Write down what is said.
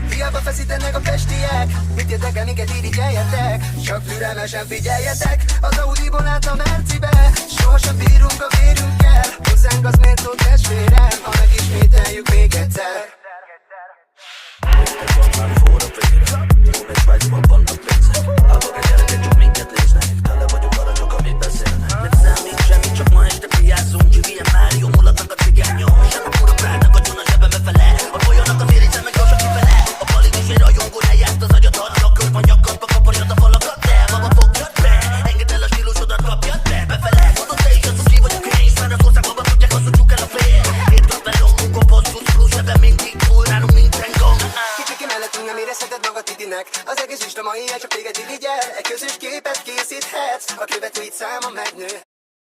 Hiába feszítenek a festiek, mit érdekel, minket irigyeljetek, csak türelmesen figyeljetek. Az Audiból át a Mercibe, sohasem bírunk a vérünkkel, hozzánk az méltó testvérem, ha megismételjük még egyszer. Van már forró végre, túl egy Svájcban vannak pénzek, állok egy gyerekek csak minket néznek, tele vagyok aranyok, amit beszélnek. Nem számít semmi, csak ma este piázzunk, GVM Mário, mulatnak a cigányok, sem a kurok rának a csona zsebembe fele, a folyónak a vérésem meg gyorsan kifele. A palit is egy rajongó helyázt az agyat, adnak költ a nyakadba, kaparjad a falakat, de maga fogjad be, engedd el a stílusodat, kapjad be, befele. Tudod te is az, hogy ki vagyok én is, mert az országban tudják, azt csuk el a fél. Értőt belongunk, a bosszút, plusz ebben mindig túl, nálunk nincsen gong. Kicsi mellettünk nem érezheted magad idinek, az egész Insta mai csak téged irigyel, egy közös képet készíthetsz, a követőid száma megnő.